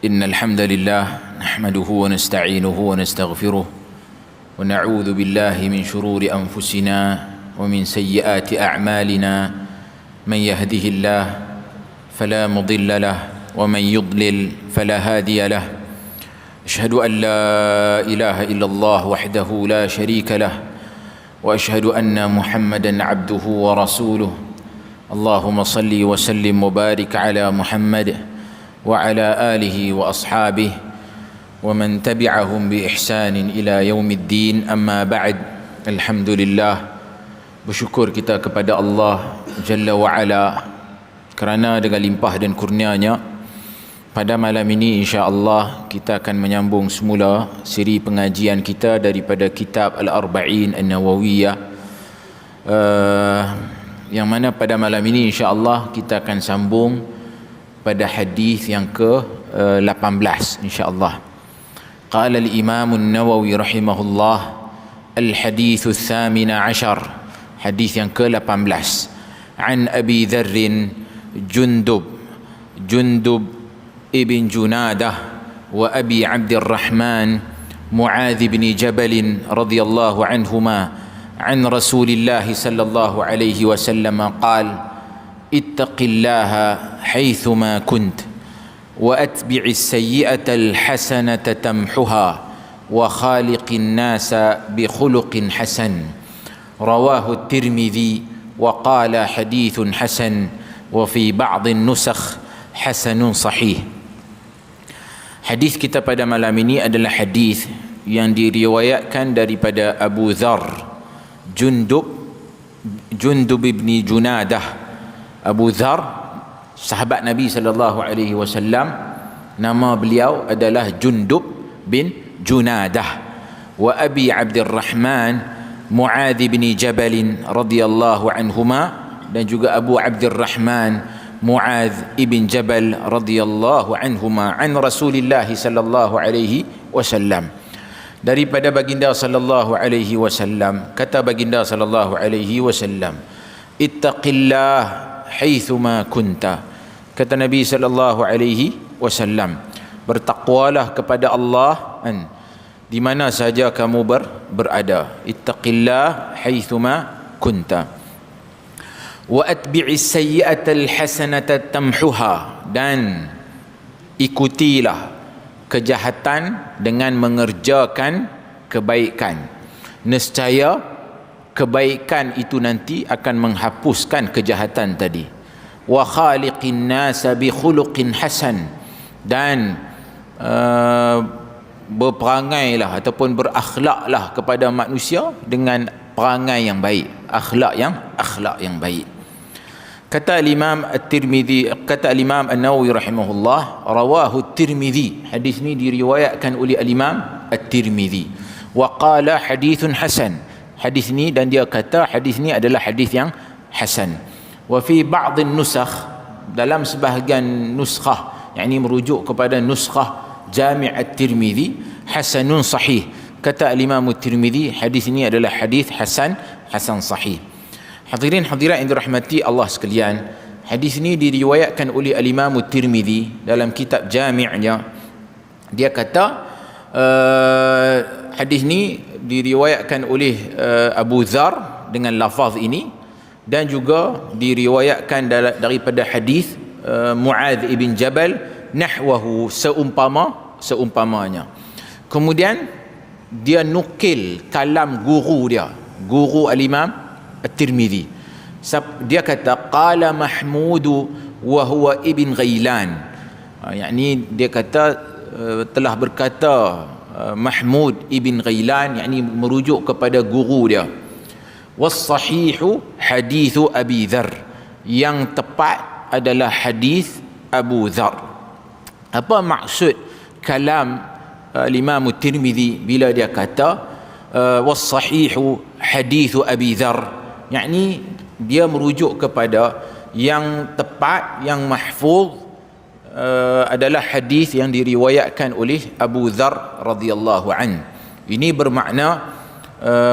إن الحمد لله نحمده ونستعينه ونستغفره ونعوذ بالله من شرور أنفسنا ومن سيئات أعمالنا من يهده الله فلا مضل له ومن يضلل فلا هادي له أشهد أن لا إله إلا الله وحده لا شريك له وأشهد أن محمدا عبده ورسوله اللهم صل وسلم وبارك على محمد وعلى آله وأصحابه ومن تبعهم بإحسان إلى يوم الدين. أما بعد, Alhamdulillah, bersyukur kita kepada Allah Jalla wa'ala kerana dengan limpah dan kurnianya pada malam ini insya-Allah kita akan menyambung semula siri pengajian kita daripada kitab Al-Arba'in An-Nawawiyah, yang mana pada malam ini insya-Allah kita akan sambung pada hadis yang ke-18 insya-Allah. Qala al-Imam An-Nawawi rahimahullah, al-hadits ats-tsamin 'ashar, hadis yang ke-18, an Abi Dharr Jundub ibn Junadah wa Abi Abdurrahman Mu'adh bin Jabal radhiyallahu anhuma an Rasulillah sallallahu alaihi wasallam qala ittaqillaha haitsuma kunt wa atbi'is sayyi'atal hasanata tamhuha wa khaliqin nasa bi khuluqin hasan. Rawahu at-Tirmidzi wa qala hadithun hasan wa fi ba'd an-nusakh hasanun sahih. Hadis kita pada malam ini adalah hadis yang diriwayatkan daripada Abu Dharr Jundub ibn Junadah. Abu Dharr, sahabat Nabi sallallahu alaihi wasallam, nama beliau adalah Jundub bin Junadah. Wa Abi Abdurrahman Mu'adh bin Jabal radhiyallahu anhuma, dan juga Abu Abdurrahman Mu'adh ibn Jabal radhiyallahu anhuma an Rasulillah sallallahu alaihi wasallam, daripada baginda sallallahu alaihi wasallam. Kata baginda sallallahu alaihi wasallam, ittaqillah haitsuma kunta. Kata Nabi sallallahu alaihi wasallam, bertakwalah kepada Allah di mana saja kamu berada. Ittaqillah haitsuma kunta. Wa atbi'is sayyi'atal hasanata tamhuha, dan ikutilah kejahatan dengan mengerjakan kebaikan. Nescaya kebaikan itu nanti akan menghapuskan kejahatan tadi. Wa khaliqin nasa bi khuluqin hasan, dan berperangailah ataupun berakhlaklah kepada manusia dengan perangai yang baik, akhlak yang baik. Kata Imam At-Tirmidzi, kata Imam An-Nawawi rahimahullah, rawahu At-Tirmidzi, hadis ini diriwayatkan oleh Imam At-Tirmidzi. Wa qala hadithun hasan, hadis ini, dan dia kata hadis ini adalah hadis yang hasan. Wa fi ba'd an-nusakh, dalam sebahagian nuskhah, yakni merujuk kepada nuskhah Jami' At-Tirmidzi, hasanun sahih. Kata Imam At-Tirmidzi, hadis ini adalah hadis hasan sahih. Hadirin hadirat yang dirahmati Allah sekalian, hadis ini diriwayatkan oleh Imam At-Tirmidzi dalam kitab Jami'-nya. Dia kata hadis ini diriwayatkan oleh Abu Dharr dengan lafaz ini, dan juga diriwayatkan daripada hadis Mu'adh ibn Jabal nahwahu, seumpamanya. Kemudian dia nukil kalam guru dia, guru al-Imam At-Tirmidzi. Dia kata qala Mahmud wa huwa ibn Ghailan, yakni dia kata telah berkata Mahmud ibn Ghailan, yakni merujuk kepada guru dia. Was-sahihu hadithu Abi Dharr, yang tepat adalah hadis Abu Dharr. Apa maksud kalam Imam At-Tirmidzi bila dia kata was-sahihu hadithu Abi Dharr, yakni dia merujuk kepada yang tepat, yang mahfuz adalah hadis yang diriwayatkan oleh Abu Dharr radhiyallahu an. Ini bermakna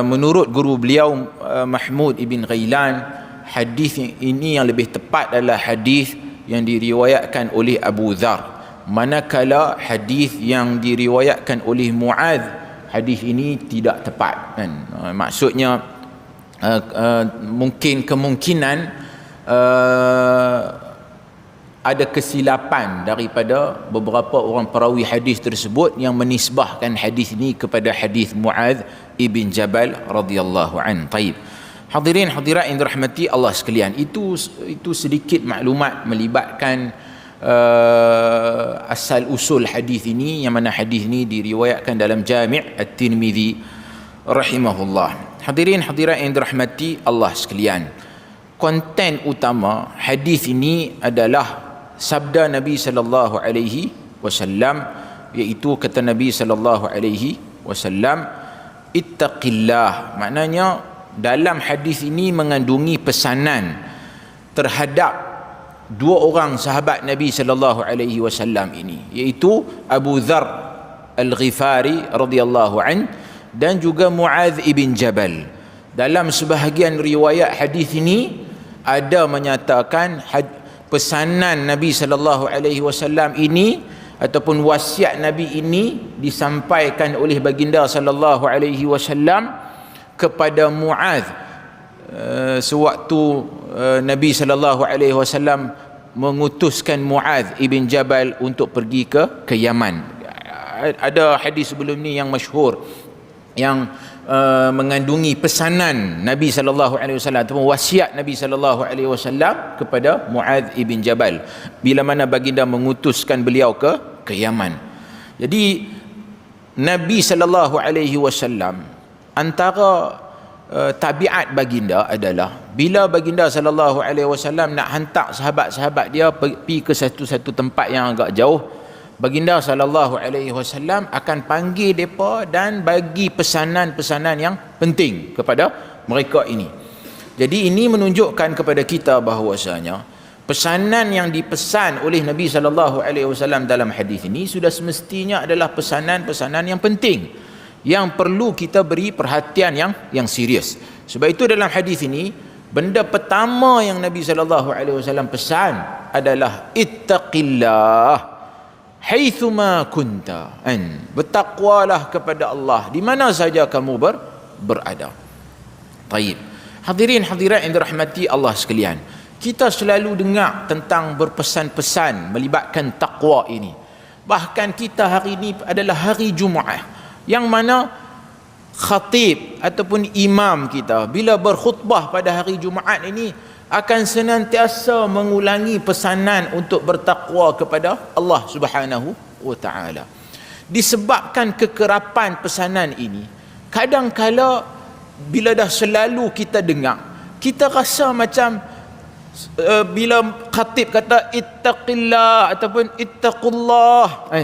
menurut guru beliau Mahmud ibn Ghailan, hadis ini yang lebih tepat adalah hadis yang diriwayatkan oleh Abu Dharr. manakala hadis yang diriwayatkan oleh Muadz, hadis ini tidak tepat kan. Maksudnya mungkin kemungkinan ada kesilapan daripada beberapa orang perawi hadis tersebut yang menisbahkan hadis ini kepada hadis Muadz ibn Jabal radhiyallahu an. Taib. Hadirin hadirat yang dirahmati Allah sekalian, itu sedikit maklumat melibatkan asal usul hadis ini, yang mana hadis ini diriwayatkan dalam Jami' At-Tirmizi rahimahullah. Hadirin hadirat yang dirahmati Allah sekalian, konten utama hadis ini adalah sabda Nabi sallallahu alaihi wasallam, iaitu kata Nabi sallallahu alaihi wasallam, ittaqillah. Maknanya dalam hadis ini mengandungi pesanan terhadap dua orang sahabat Nabi sallallahu alaihi wasallam ini, iaitu Abu Dzar Al-Ghifari radhiyallahu an dan juga Muadz ibn Jabal. Dalam sebahagian riwayat hadis ini ada menyatakan pesanan Nabi sallallahu alaihi wasallam ini ataupun wasiat Nabi ini disampaikan oleh baginda sallallahu alaihi wasallam kepada Muadz sewaktu Nabi sallallahu alaihi wasallam mengutuskan Muadz ibn Jabal untuk pergi ke Yaman. Ada hadis sebelum ni yang masyhur yang mengandungi pesanan Nabi sallallahu alaihi wasallam ataupun wasiat Nabi sallallahu alaihi wasallam kepada Muadz ibn Jabal bila mana baginda mengutuskan beliau ke Yaman. Jadi Nabi sallallahu alaihi wasallam, antara tabiat baginda adalah bila baginda sallallahu alaihi wasallam nak hantar sahabat-sahabat dia pergi ke satu tempat yang agak jauh, baginda sallallahu alaihi wasallam akan panggil depa dan bagi pesanan-pesanan yang penting kepada mereka ini. Jadi ini menunjukkan kepada kita bahawasanya pesanan yang dipesan oleh Nabi sallallahu alaihi wasallam dalam hadis ini sudah semestinya adalah pesanan-pesanan yang penting, yang perlu kita beri perhatian yang serius. Sebab itu dalam hadis ini benda pertama yang Nabi sallallahu alaihi wasallam pesan adalah ittaqillah haitsuma kunta, bertakwalah kepada Allah di mana saja kamu berada. Taib. Hadirin hadirat yang dirahmati Allah sekalian, kita selalu dengar tentang berpesan-pesan melibatkan takwa ini. Bahkan kita hari ini adalah hari Jumaat, yang mana khatib ataupun imam kita bila berkhutbah pada hari Jumaat ini akan senantiasa mengulangi pesanan untuk bertakwa kepada Allah Subhanahu wa taala. Disebabkan kekerapan pesanan ini, kadang-kala bila dah selalu kita dengar, kita rasa macam bila khatib kata ittaqillah ataupun ittaqullah,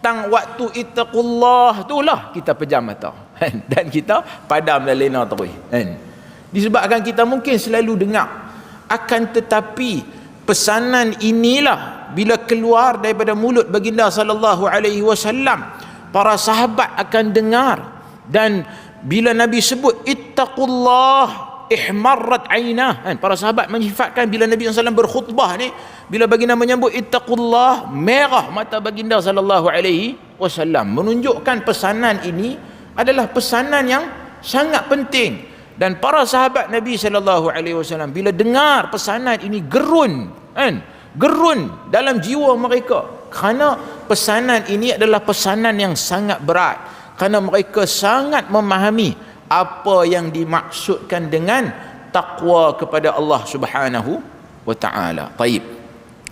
tang waktu ittaqullah itulah kita pejam mata dan kita padam dan lena terus. Disebabkan kita mungkin selalu dengar, akan tetapi pesanan inilah bila keluar daripada mulut baginda sallallahu alaihi wasallam, para sahabat akan dengar, dan bila Nabi sebut ittaqullah ihmarrat ainah, para sahabat menyifatkan bila Nabi SAW berkhutbah ni, bila baginda menyebut ittaqullah, merah mata baginda sallallahu alaihi wasallam, menunjukkan pesanan ini adalah pesanan yang sangat penting. Dan para sahabat Nabi sallallahu alaihi wasallam bila dengar pesanan ini gerun, gerun dalam jiwa mereka, kerana pesanan ini adalah pesanan yang sangat berat, kerana mereka sangat memahami apa yang dimaksudkan dengan takwa kepada Allah Subhanahu wa taala. Baik.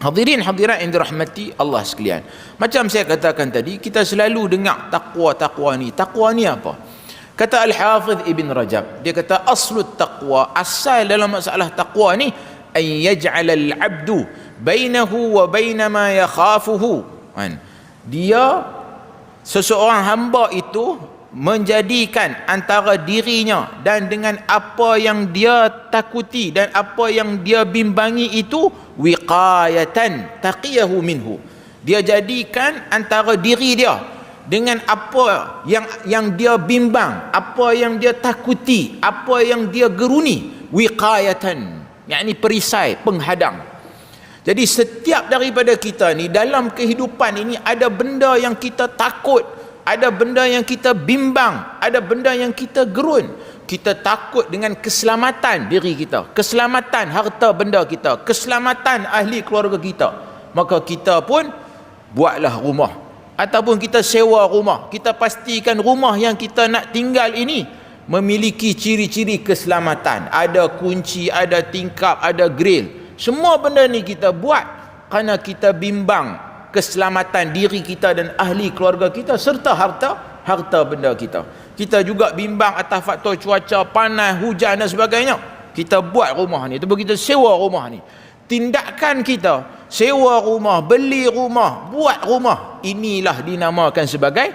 Hadirin hadirat yang dirahmati Allah sekalian, macam saya katakan tadi, kita selalu dengar takwa ni. Takwa ni apa? Kata Al-Hafidh Ibn Rajab, dia kata aslut taqwa, asal dalam masalah taqwa ni, ay yaj'ala al-'abdu bainahu wa baina ma yakhafuhu. Dia, seseorang hamba itu menjadikan antara dirinya dan dengan apa yang dia takuti dan apa yang dia bimbangi itu wiqayatan taqiyahu minhu. Dia jadikan antara diri dia dengan apa yang dia bimbang, apa yang dia takuti, apa yang dia geruni, wiqayatan, yakni perisai, penghadang. Jadi setiap daripada kita ni dalam kehidupan ini ada benda yang kita takut, ada benda yang kita bimbang, ada benda yang kita gerun. Kita takut dengan keselamatan diri kita, keselamatan harta benda kita, keselamatan ahli keluarga kita. Maka kita pun buatlah rumah, ataupun kita sewa rumah. Kita pastikan rumah yang kita nak tinggal ini memiliki ciri-ciri keselamatan. Ada kunci, ada tingkap, ada grill. Semua benda ni kita buat kerana kita bimbang keselamatan diri kita dan ahli keluarga kita serta harta benda kita. Kita juga bimbang atas faktor cuaca, panas, hujan dan sebagainya. Kita buat rumah ni, ataupun kita sewa rumah ni. Tindakan kita sewa rumah, beli rumah, buat rumah, inilah dinamakan sebagai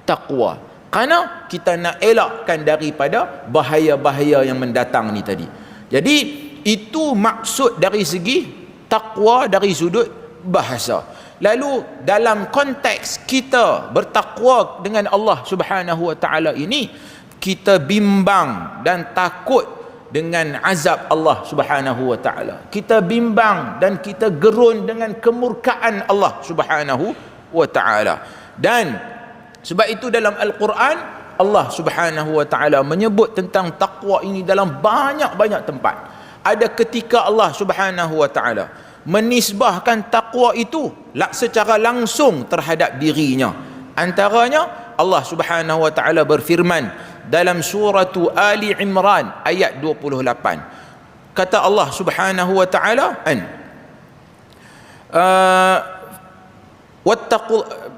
taqwa. Kerana kita nak elakkan daripada bahaya-bahaya yang mendatang ni tadi. Jadi itu maksud dari segi taqwa dari sudut bahasa. Lalu dalam konteks kita bertakwa dengan Allah Subhanahu wa taala ini, kita bimbang dan takut dengan azab Allah Subhanahu wa taala. Kita bimbang dan kita gerun dengan kemurkaan Allah Subhanahu wa taala. Dan sebab itu dalam Al-Quran Allah Subhanahu wa taala menyebut tentang takwa ini dalam banyak-banyak tempat. Ada ketika Allah Subhanahu wa taala menisbahkan takwa itu secara langsung terhadap dirinya. Antaranya Allah Subhanahu wa taala berfirman dalam surah Ali Imran ayat 28. Kata Allah Subhanahu wa taala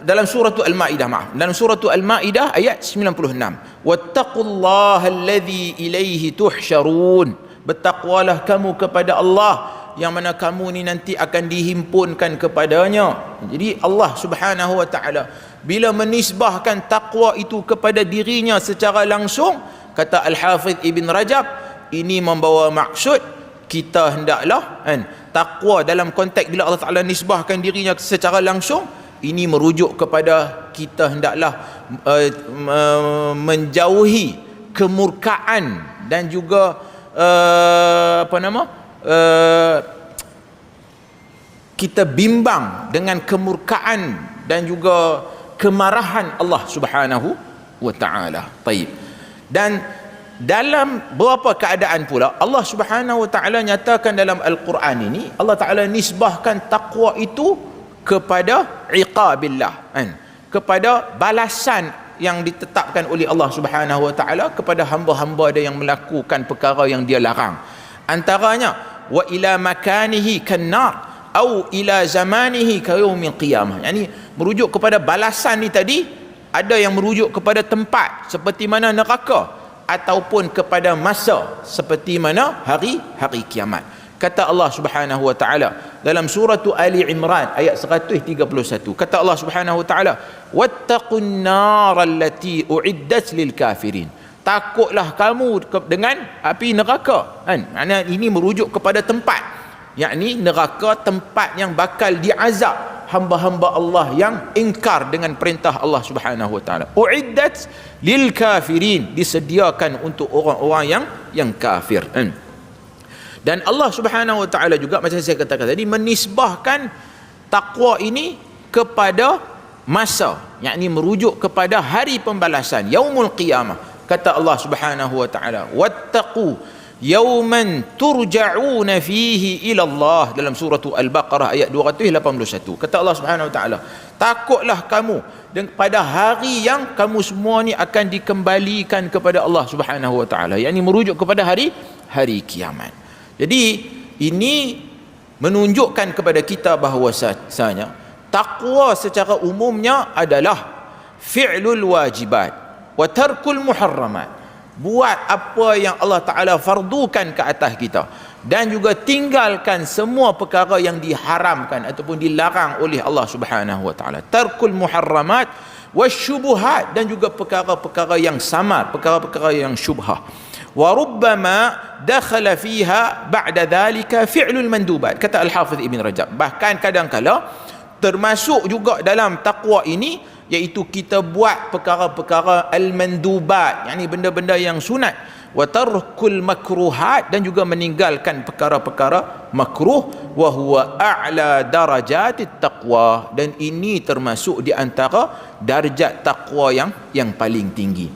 dalam surah Al-Maidah, dalam surah Al-Maidah ayat 96. Wattaqullaha alladhi ilaihi tuhsyarun. Bertakwalah kamu kepada Allah yang mana kamu ni nanti akan dihimpunkan kepadanya. Jadi Allah Subhanahu wa taala bila menisbahkan takwa itu kepada dirinya secara langsung, kata Al-Hafidh Ibn Rajab, ini membawa maksud kita hendaklah takwa dalam konteks bila Allah Taala nisbahkan dirinya secara langsung, ini merujuk kepada kita hendaklah menjauhi kemurkaan dan juga kita bimbang dengan kemurkaan dan juga kemarahan Allah Subhanahu wa taala. Baik. Dan dalam beberapa keadaan pula Allah Subhanahu wa taala nyatakan dalam Al-Quran ini, Allah Taala nisbahkan takwa itu kepada iqabillah, kepada balasan yang ditetapkan oleh Allah Subhanahu wa taala kepada hamba-hamba dia yang melakukan perkara yang dia larang. Antaranya wa ila makanihi kannar au ila zamanihi kayaumil qiyamah. Yani merujuk kepada balasan ni tadi, ada yang merujuk kepada tempat seperti mana neraka ataupun kepada masa seperti mana hari kiamat. Kata Allah Subhanahu wa taala dalam surah Ali Imran ayat 131. Kata Allah Subhanahu wa taala, wattaqun nar allati uiddat lil kafirin. Takutlah kamu dengan api neraka. Maknanya ini merujuk kepada tempat, yakni neraka, tempat yang bakal diazab hamba-hamba Allah yang ingkar dengan perintah Allah Subhanahu wa taala. Uiddat lil kafirin, disediakan untuk orang-orang yang kafir. Dan Allah Subhanahu wa taala juga macam saya katakan tadi menisbahkan takwa ini kepada masa, yakni merujuk kepada hari pembalasan, yaumul qiyamah. Kata Allah Subhanahu wa taala, wattaqu yauman turja'una fihi ila Allah, dalam surah Al-Baqarah ayat 281. Kata Allah Subhanahu wa taala, takutlah kamu pada hari yang kamu semua ni akan dikembalikan kepada Allah Subhanahu wa taala, yakni merujuk kepada hari kiamat. Jadi ini menunjukkan kepada kita bahawasanya takwa secara umumnya adalah fi'lul wajibat wa tarkul muharramat, buat apa yang Allah Ta'ala fardukan ke atas kita dan juga tinggalkan semua perkara yang diharamkan ataupun dilarang oleh Allah Subhanahu wa Ta'ala. Tarkul muharramat wasyubuhat, dan juga perkara-perkara yang samar, perkara-perkara yang syubhah. Wa rubbama dakhala fiha ba'da dhalika fi'lul mandubat. Kata Al-Hafidh Ibn Rajab, bahkan kadang-kala termasuk juga dalam takwa ini iaitu kita buat perkara-perkara al-mandubat, yakni benda-benda yang sunat. wa tarkul makruhat, dan juga meninggalkan perkara-perkara makruh, wa huwa a'la darajatit taqwa, dan ini termasuk di antara darjat taqwa yang paling tinggi.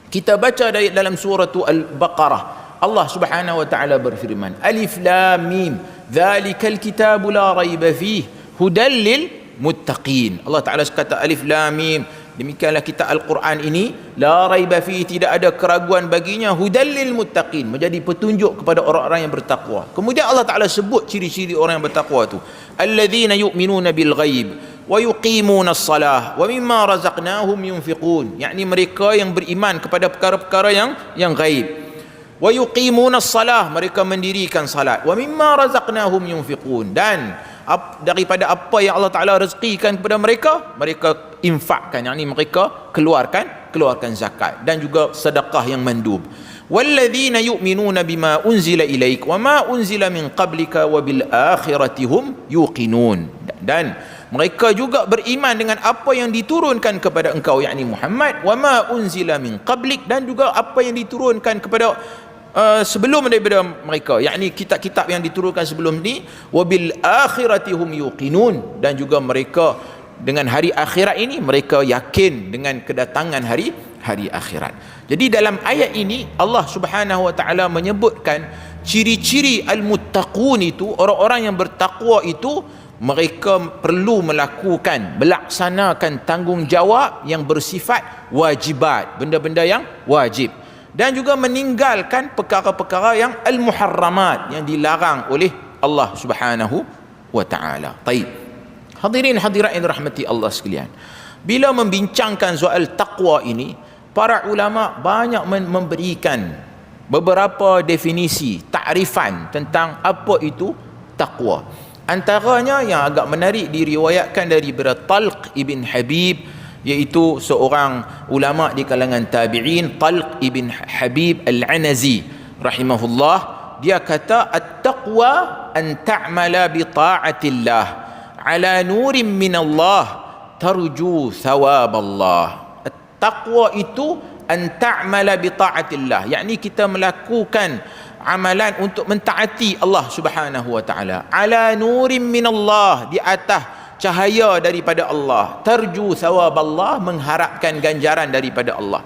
Kita baca dalam surah Al-Baqarah, Allah Subhanahu wa taala berfirman, Alif Lam Mim, dzalikal kitabu la raiba fihi hudal lil muttaqin. Allah Taala kata Alif Lam Mim, demikianlah kitab Al-Quran ini, la raiba fihi, tidak ada keraguan baginya, hudal lil muttaqin, menjadi petunjuk kepada orang-orang yang bertakwa. Kemudian Allah Taala sebut ciri-ciri orang yang bertakwa tu, alladzina yu'minuna bil ghaib wa yuqimuna as-salah wa mimma razaqnahum yunfiqun, yakni mereka yang beriman kepada perkara-perkara yang ghaib, wa yuqimuna as-salah, mereka mendirikan salat, wa mimma razaqnahum yunfiqun, dan daripada apa yang Allah Taala rezekikan kepada mereka, mereka infakkan, yakni mereka keluarkan zakat, dan juga sedekah yang mandub. Walladzina yu'minuna bima unzila ilaik wa ma unzila min qablika wa bil akhirati hum yuqinun, dan mereka juga beriman dengan apa yang diturunkan kepada engkau, yakni Muhammad, wa ma unzila min qablik, dan juga apa yang diturunkan kepada sebelum daripada mereka, yakni kitab-kitab yang diturunkan sebelum ni, wabil akhirati hum yuqinun, dan juga mereka dengan hari akhirat ini mereka yakin dengan kedatangan hari akhirat. Jadi dalam ayat ini Allah Subhanahu wa taala menyebutkan ciri-ciri al-muttaqun itu, orang-orang yang bertakwa itu, mereka perlu melaksanakan tanggungjawab yang bersifat wajibat, benda-benda yang wajib, dan juga meninggalkan perkara-perkara yang al-muharramat, yang dilarang oleh Allah Subhanahu wa taala. Baik. Hadirin hadirat yang dirahmati Allah sekalian, bila membincangkan soal taqwa ini, para ulama banyak memberikan beberapa definisi, takrifan tentang apa itu taqwa. Antaranya yang agak menarik diriwayatkan daripada Talq ibn Habib, iaitu seorang ulama di kalangan tabi'in, Talq ibn Habib al-Anazi rahimahullah. Dia kata, at-taqwa an ta'mala bi ta'atillah ala nurin min Allah tarju thawab Allah. At-taqwa itu an ta'mala bi ta'atillah, yakni kita melakukan amalan untuk mentaati Allah Subhanahu wa taala, ala nurin min Allah, di atas cahaya daripada Allah, tarju thawab Allah, mengharapkan ganjaran daripada Allah,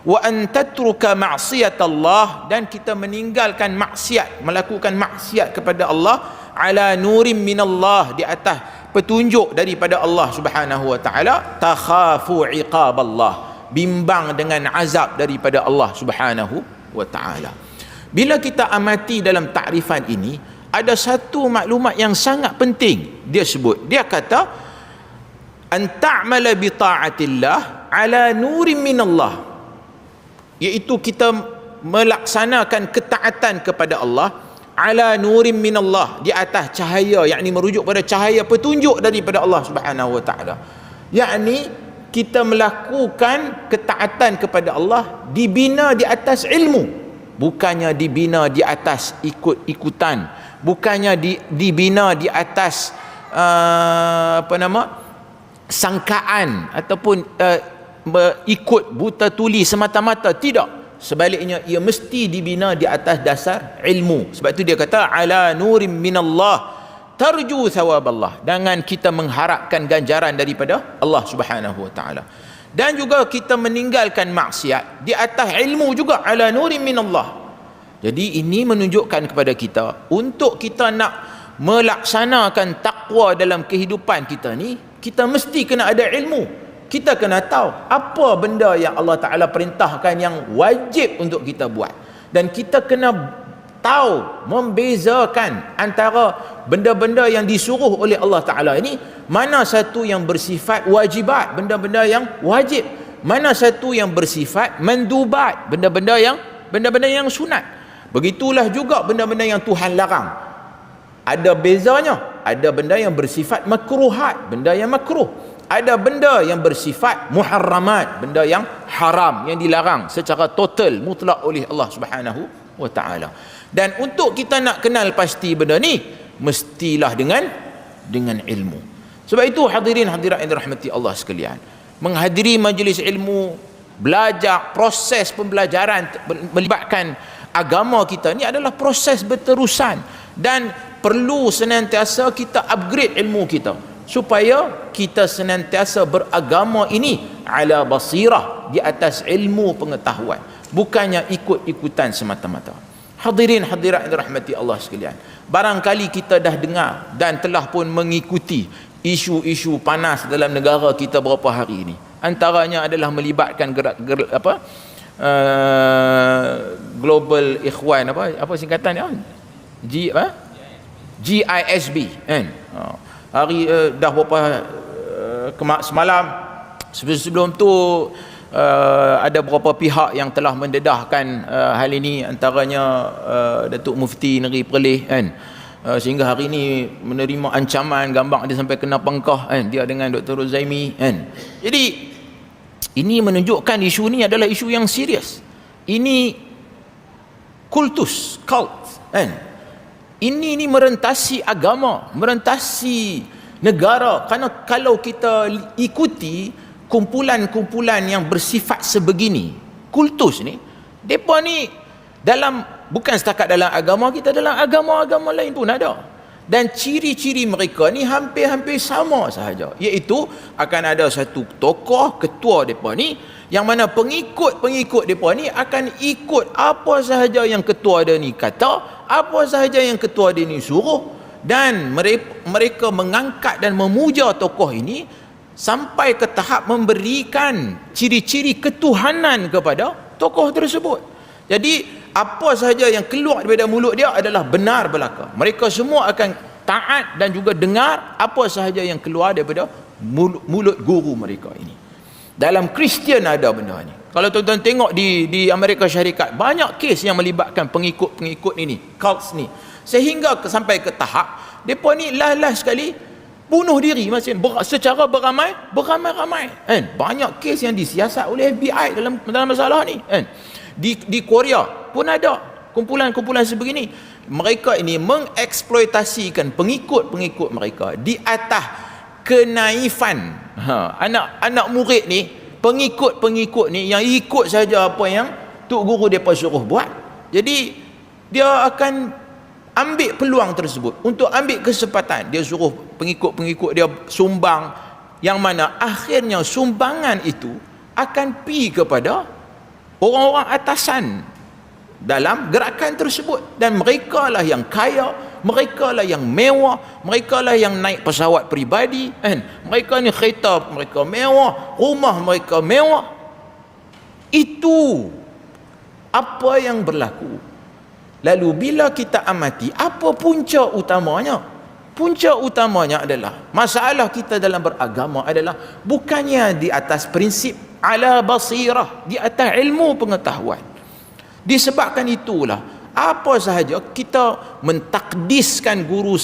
wa an tatruka ma'siyat Allah, dan kita meninggalkan maksiat, melakukan maksiat kepada Allah, ala nurin min Allah, di atas petunjuk daripada Allah Subhanahu wa taala, takhafu iqab Allah, bimbang dengan azab daripada Allah Subhanahu wa taala. Bila kita amati dalam takrifan ini, ada satu maklumat yang sangat penting dia sebut. Dia kata, an ta'mala bi ta'atillah ala nurin min Allah, iaitu kita melaksanakan ketaatan kepada Allah, ala nurin min Allah, di atas cahaya, yakni merujuk pada cahaya petunjuk daripada Allah Subhanahu wa taala, yakni kita melakukan ketaatan kepada Allah dibina di atas ilmu, bukannya dibina di atas ikut-ikutan, bukannya dibina di atas sangkaan ataupun ikut buta tuli semata-mata. Tidak, sebaliknya ia mesti dibina di atas dasar ilmu. Sebab itu dia kata ala nurim minallah tarju thawab Allah, dengan kita mengharapkan ganjaran daripada Allah Subhanahu wa taala, dan juga kita meninggalkan maksiat di atas ilmu juga, ala nurim minallah. Jadi ini menunjukkan kepada kita, untuk kita nak melaksanakan takwa dalam kehidupan kita ni, kita mesti kena ada ilmu. Kita kena tahu apa benda yang Allah Ta'ala perintahkan yang wajib untuk kita buat, dan kita kena tahu membezakan antara benda-benda yang disuruh oleh Allah Ta'ala ini, mana satu yang bersifat wajibat, benda-benda yang wajib, mana satu yang bersifat mandubat, benda-benda yang sunat. Begitulah juga benda-benda yang Tuhan larang, ada bezanya. Ada benda yang bersifat makruhat, benda yang makruh. Ada benda yang bersifat muharramat, benda yang haram, yang dilarang secara total mutlak oleh Allah Subhanahu wa taala. Dan untuk kita nak kenal pasti benda ni, mestilah dengan ilmu. Sebab itu hadirin hadirat yang dirahmati Allah sekalian, menghadiri majlis ilmu Belajar, proses pembelajaran melibatkan agama kita ni adalah proses berterusan, dan perlu senantiasa kita upgrade ilmu kita supaya kita senantiasa beragama ini ala basirah, di atas ilmu pengetahuan, bukannya ikut-ikutan semata-mata. Hadirin hadirat yang dirahmati Allah sekalian, barangkali kita dah dengar dan telah pun mengikuti isu-isu panas dalam negara kita beberapa hari ini. Antaranya adalah melibatkan Global Ikhwan, apa singkatannya? GISB kan. Hari dah beberapa semalam sebelum tu ada beberapa pihak yang telah mendedahkan hal ini, antaranya Datuk Mufti Negeri Perlis kan. Sehingga hari ini menerima ancaman, gambar dia sampai kena pangkah kan, dia dengan Dr. Rozaimi kan. Jadi ini menunjukkan isu ni adalah isu yang serius. Ini kultus, cult kan. Ini merentasi agama, merentasi negara. Kerana kalau kita ikuti kumpulan-kumpulan yang bersifat sebegini, kultus ni, depa ni dalam, bukan setakat dalam agama kita, dalam agama-agama lain pun ada. Dan ciri-ciri mereka ni hampir-hampir sama sahaja, iaitu akan ada satu tokoh, ketua mereka ni, yang mana pengikut-pengikut mereka ni akan ikut apa sahaja yang ketua dia ni kata, apa sahaja yang ketua dia ni suruh, dan mereka mengangkat dan memuja tokoh ini sampai ke tahap memberikan ciri-ciri ketuhanan kepada tokoh tersebut. Jadi apa sahaja yang keluar daripada mulut dia adalah benar belaka. Mereka semua akan taat dan juga dengar apa sahaja yang keluar daripada mulut guru mereka ini. Dalam Kristian ada benda ni. Kalau tuan-tuan tengok di Amerika Syarikat, banyak kes yang melibatkan pengikut-pengikut ini, cults ni. Sehingga sampai ke tahap depa ni last sekali bunuh diri secara beramai-ramai kan. Banyak kes yang disiasat oleh FBI dalam masalah ni kan. Di Korea pun ada kumpulan-kumpulan sebegini. Mereka ini mengeksploitasikan pengikut-pengikut mereka di atas kenaifan anak murid ni, pengikut-pengikut ni yang ikut saja apa yang tok guru depa suruh buat. Jadi dia akan ambil peluang tersebut untuk ambil kesempatan. Dia suruh pengikut-pengikut dia sumbang, yang mana akhirnya sumbangan itu akan pi kepada orang-orang atasan dalam gerakan tersebut, dan mereka lah yang kaya, mereka lah yang mewah, mereka lah yang naik pesawat peribadi kan. Mereka ni kereta mereka mewah, rumah mereka mewah. Itu apa yang berlaku. Lalu bila kita amati, apa punca utamanya? Punca utamanya adalah masalah kita dalam beragama adalah bukannya di atas prinsip ala basirah, di atas ilmu pengetahuan. Disebabkan itulah apa sahaja kita mentakdiskan guru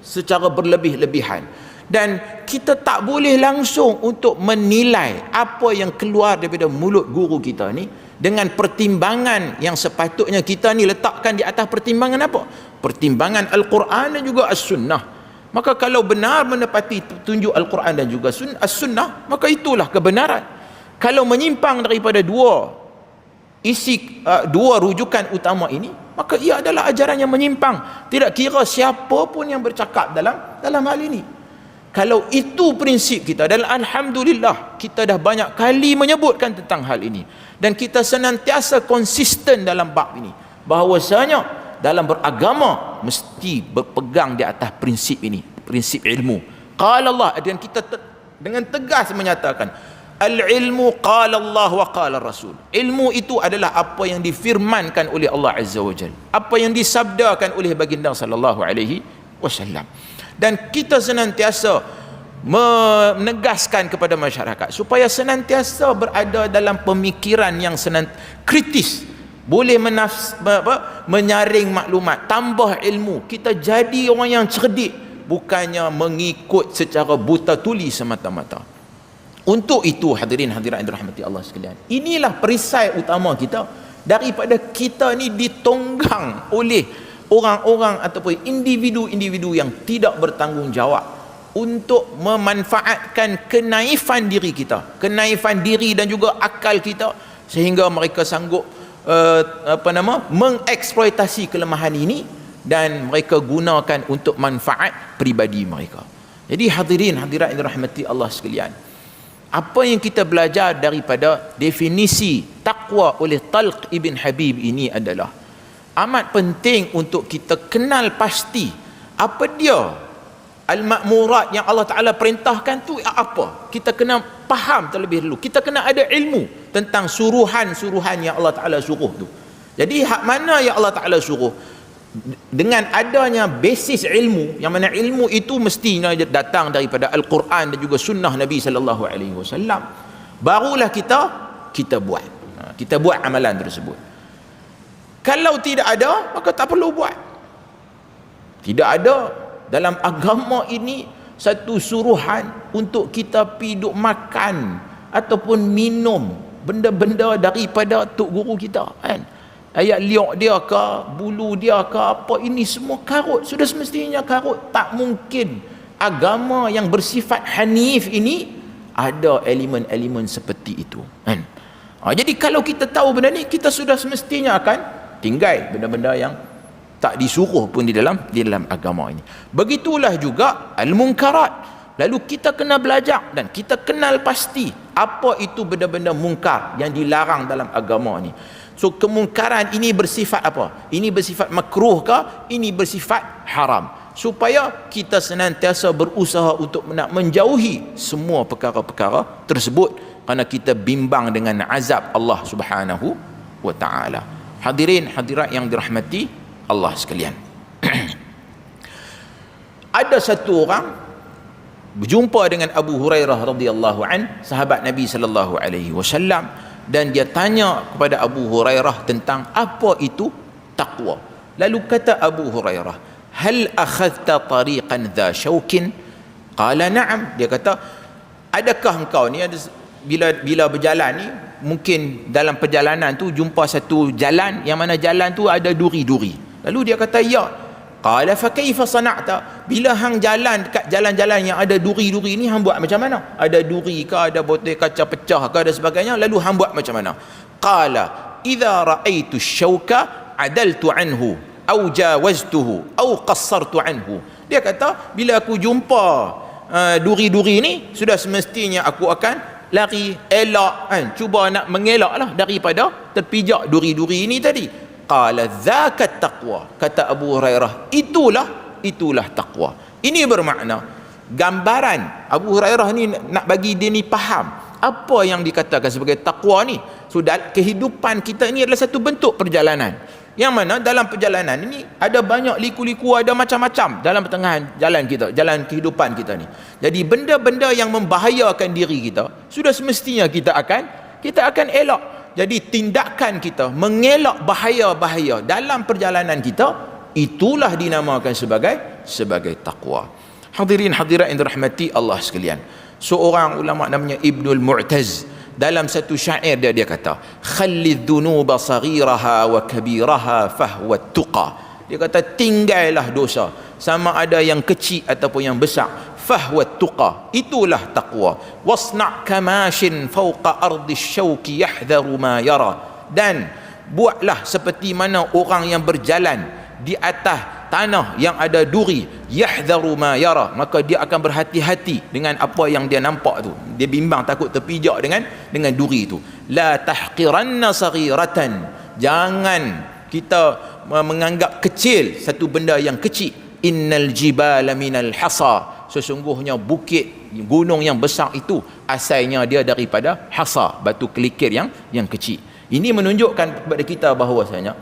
secara berlebih-lebihan, dan kita tak boleh langsung untuk menilai apa yang keluar daripada mulut guru kita ni dengan pertimbangan yang sepatutnya kita ni letakkan di atas pertimbangan apa? Pertimbangan Al-Quran dan juga As-Sunnah. Maka kalau benar menepati petunjuk Al-Quran dan juga As-Sunnah, maka itulah kebenaran. Kalau menyimpang daripada dua rujukan utama ini, maka ia adalah ajaran yang menyimpang, tidak kira siapa pun yang bercakap dalam hal ini. Kalau itu prinsip kita, dan alhamdulillah kita dah banyak kali menyebutkan tentang hal ini, dan kita senantiasa konsisten dalam bab ini, bahawasanya dalam beragama mesti berpegang di atas prinsip ini, prinsip ilmu. Qala Allah, dan kita dengan tegas menyatakan al-ilmu qala Allah wa qala Rasul. Ilmu itu adalah apa yang difirmankan oleh Allah Azza wa Jalla, apa yang disabdakan oleh baginda sallallahu alaihi wasallam. Dan kita senantiasa menegaskan kepada masyarakat supaya senantiasa berada dalam pemikiran yang kritis, boleh menyaring maklumat, tambah ilmu. Kita jadi orang yang cerdik, bukannya mengikut secara buta tuli semata-mata. Untuk itu hadirin hadirat yang dirahmati Allah sekalian, inilah perisai utama kita daripada kita ni ditonggang oleh orang-orang ataupun individu-individu yang tidak bertanggungjawab untuk memanfaatkan kenaifan diri kita, kenaifan diri dan juga akal kita, sehingga mereka sanggup mengeksploitasi kelemahan ini dan mereka gunakan untuk manfaat peribadi mereka. Jadi hadirin hadirat yang dirahmati Allah sekalian, apa yang kita belajar daripada definisi takwa oleh Talq ibn Habib ini adalah amat penting untuk kita kenal pasti apa dia al-ma'murat yang Allah Ta'ala perintahkan tu apa. Kita kena faham terlebih dahulu, kita kena ada ilmu tentang suruhan-suruhan yang Allah Ta'ala suruh tu. Jadi hak mana yang Allah Ta'ala suruh, dengan adanya basis ilmu, yang mana ilmu itu mestinya datang daripada Al-Quran dan juga sunnah Nabi SAW, barulah kita buat, kita buat amalan tersebut. Kalau tidak ada, maka tak perlu buat. Tidak ada dalam agama ini satu suruhan untuk kita pergi duk makan ataupun minum benda-benda daripada tok guru kita, kan? Ayat liok dia ke, bulu dia ke, apa, ini semua karut. Sudah semestinya karut. Tak mungkin agama yang bersifat hanif ini ada elemen-elemen seperti itu, kan? Jadi kalau kita tahu benda ni, kita sudah semestinya akan tinggal benda-benda yang tak disuruh pun di dalam agama ini. Begitulah juga al-munkarat. Lalu kita kena belajar dan kita kenal pasti apa itu benda-benda mungkar yang dilarang dalam agama ini. So kemungkaran ini bersifat apa? Ini bersifat makruh ke? Ini bersifat haram. Supaya kita senantiasa berusaha untuk nak menjauhi semua perkara-perkara tersebut, kerana kita bimbang dengan azab Allah Subhanahu wa taala. Hadirin hadirat yang dirahmati Allah sekalian. Ada satu orang berjumpa dengan Abu Hurairah radhiyallahu an, sahabat Nabi sallallahu alaihi wasallam, dan dia tanya kepada Abu Hurairah tentang apa itu taqwa. Lalu kata Abu Hurairah, "Hal akhadhta tariqan dha syaukin?" Qala na'am. Dia kata, adakah engkau ni ada bila berjalan ni, mungkin dalam perjalanan tu jumpa satu jalan yang mana jalan tu ada duri-duri. Lalu dia kata, ya. Qala fa kaifa sana'ta? Bila hang jalan dekat jalan-jalan yang ada duri-duri ni, hang buat macam mana? Ada duri ke, ada botol kaca pecah ke, ada sebagainya, lalu hang buat macam mana? Qala idza ra'aitu syauka adaltu anhu au jawaztuhu au qassartu anhu. Dia kata, bila aku jumpa duri-duri ni, sudah semestinya aku akan lari, elak, kan? Cuba nak mengelaklah daripada terpijak duri-duri ini tadi. Qala dzaka taqwa. Kata Abu Hurairah, itulah takwa. Ini bermakna gambaran Abu Hurairah ni nak bagi dia ni faham apa yang dikatakan sebagai takwa ni. So kehidupan kita ini adalah satu bentuk perjalanan, yang mana dalam perjalanan ini ada banyak liku-liku, ada macam-macam dalam pertengahan jalan kita, jalan kehidupan kita ni. Jadi benda-benda yang membahayakan diri kita, sudah semestinya kita akan elak. Jadi tindakan kita mengelak bahaya-bahaya dalam perjalanan kita, itulah dinamakan sebagai takwa. Hadirin hadirat yang dirahmati Allah sekalian, seorang ulama namanya Ibnul Mu'taz, dalam satu syair dia kata, khallidh dhunuba saghiraha wa kabiraha fahwa tuqa. Dia kata, tinggallah dosa, sama ada yang kecil ataupun yang besar, fahwa tuqa, itulah taqwa. Wasna' kamashin fawqa ardi syauki yahdharu ma yara. Dan buatlah seperti mana orang yang berjalan di atas tanah yang ada duri, yahdharu ma yara, maka dia akan berhati-hati dengan apa yang dia nampak tu. Dia bimbang, takut terpijak dengan duri itu. La tahqiranna saghiratan, jangan kita menganggap kecil satu benda yang kecil. Innal jibala minal hasa, sesungguhnya bukit, gunung yang besar itu asalnya dia daripada hasa, batu kelikir yang kecil. Ini menunjukkan kepada kita bahawasanya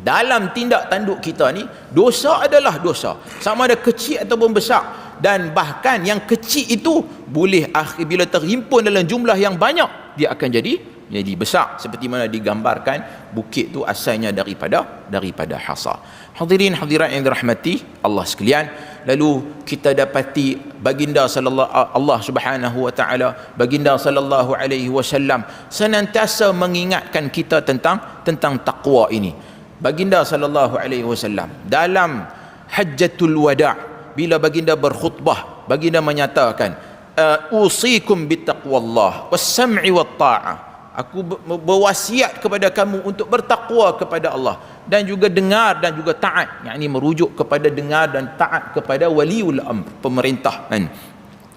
dalam tindak tanduk kita ni, dosa adalah dosa, sama ada kecil ataupun besar. Dan bahkan yang kecil itu boleh bila terhimpun dalam jumlah yang banyak, dia akan jadi besar, seperti mana digambarkan bukit tu asalnya daripada hasa. Hadirin hadirat yang dirahmati Allah sekalian, lalu kita dapati baginda Allah Subhanahu wa taala, baginda sallallahu alaihi wasallam senantiasa mengingatkan kita tentang takwa ini. Baginda sallallahu alaihi wasallam dalam Hajjatul Wada', bila baginda berkhutbah, baginda menyatakan, usikum bittaqwallah was-sam'i wat-ta'ah. Aku berwasiat kepada kamu untuk bertakwa kepada Allah dan juga dengar dan juga taat, yakni merujuk kepada dengar dan taat kepada waliul amr, pemerintah kan.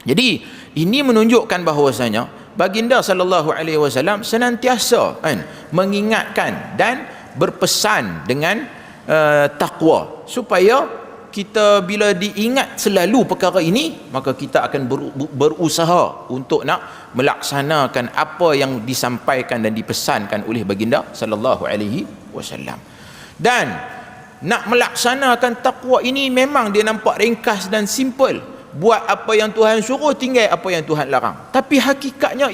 Jadi ini menunjukkan bahawasanya baginda sallallahu alaihi wasallam senantiasa kan mengingatkan dan berpesan dengan takwa, supaya kita bila diingat selalu perkara ini, maka kita akan berusaha untuk nak melaksanakan apa yang disampaikan dan dipesankan oleh baginda sallallahu alaihi wasallam. Dan nak melaksanakan takwa ini memang dia nampak ringkas dan simple. Buat apa yang Tuhan suruh, tinggal apa yang Tuhan larang. Tapi hakikatnya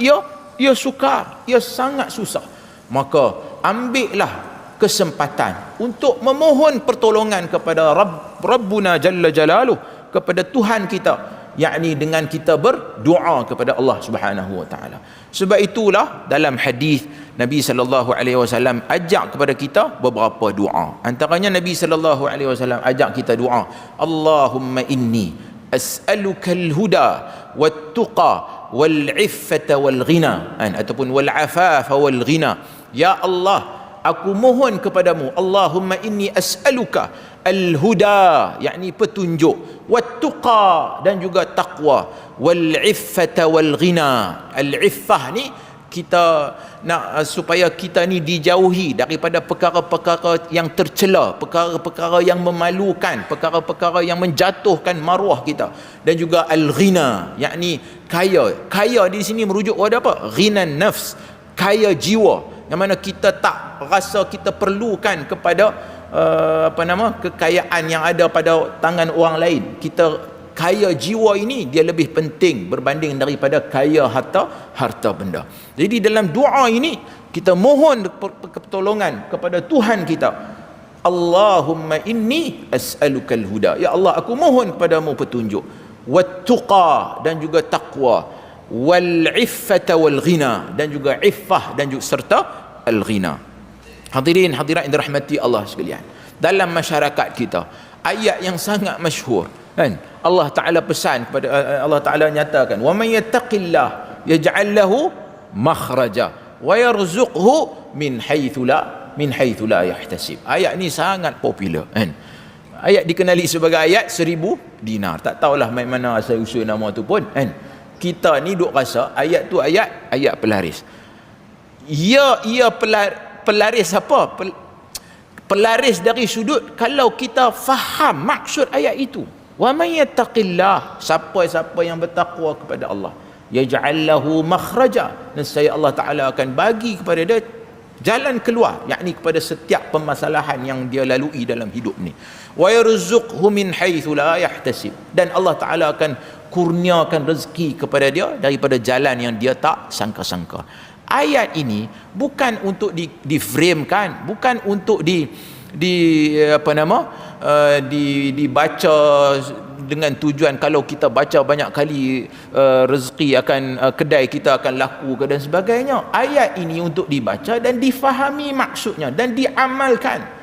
ia sukar, ia sangat susah. Maka ambillah kesempatan untuk memohon pertolongan kepada Rabbuna Jalla Jalaluh, kepada Tuhan kita, yakni dengan kita berdoa kepada Allah Subhanahu wa taala. Sebab itulah dalam hadis Nabi sallallahu alaihi wasallam ajak kepada kita beberapa doa. Antaranya Nabi sallallahu alaihi wasallam ajak kita doa, Allahumma inni as'aluka al-huda wat-tuqa wal-iffata wal-ghina, ataupun wal-afafa wal-ghina. Ya Allah, aku mohon kepadamu, Allahumma inni as'aluka al-huda, yakni petunjuk, wat-tuqa, dan juga taqwa, wal-iffata wal-ghina. Al-iffah ni kita nak supaya kita ni dijauhi daripada perkara-perkara yang tercela, perkara-perkara yang memalukan, perkara-perkara yang menjatuhkan maruah kita. Dan juga al-ghina, yakni kaya. Kaya di sini merujuk kepada apa? Ghinan nafs, kaya jiwa, yang mana kita tak rasa kita perlukan kepada kekayaan yang ada pada tangan orang lain. Kita kaya jiwa ini dia lebih penting berbanding daripada kaya harta benda. Jadi dalam doa ini kita mohon pertolongan kepada Tuhan kita. Allahumma inni as'alukal huda, ya Allah aku mohon kepadamu petunjuk, wat-tuqa, dan juga taqwa, wal-iffata wal-ghina, dan juga iffah dan juga serta al-ghina. Hadirin hadirat yang dirahmati Allah sekalian, dalam masyarakat kita ayat yang sangat masyhur kan, Allah Taala pesan kepada Allah Taala nyatakan, wa may yattaqillah yaj'al lahu makhraja wa yarzuqhu min haitsu la yahtasib. Ayat ni sangat popular kan. Ayat dikenali sebagai ayat 1000 dinar. Tak tahulah main mana asal usul nama tu pun kan. Kita ni duk rasa ayat tu ayat pelaris. Ia pelaris apa? Pelaris dari sudut kalau kita faham maksud ayat itu. Wa may yattaqillah, siapa yang bertakwa kepada Allah, yaj'al lahu makhraja, nescaya Allah Taala akan bagi kepada dia jalan keluar, yakni kepada setiap permasalahan yang dia lalui dalam hidup ni. Wa yarzuqhu min haitsu la yahtasib, dan Allah Taala akan kurniakan rezeki kepada dia daripada jalan yang dia tak sangka-sangka. Ayat ini bukan untuk diframekan, bukan untuk dibaca dengan tujuan kalau kita baca banyak kali rezeki akan kedai kita akan laku dan sebagainya. Ayat ini untuk dibaca dan difahami maksudnya dan diamalkan.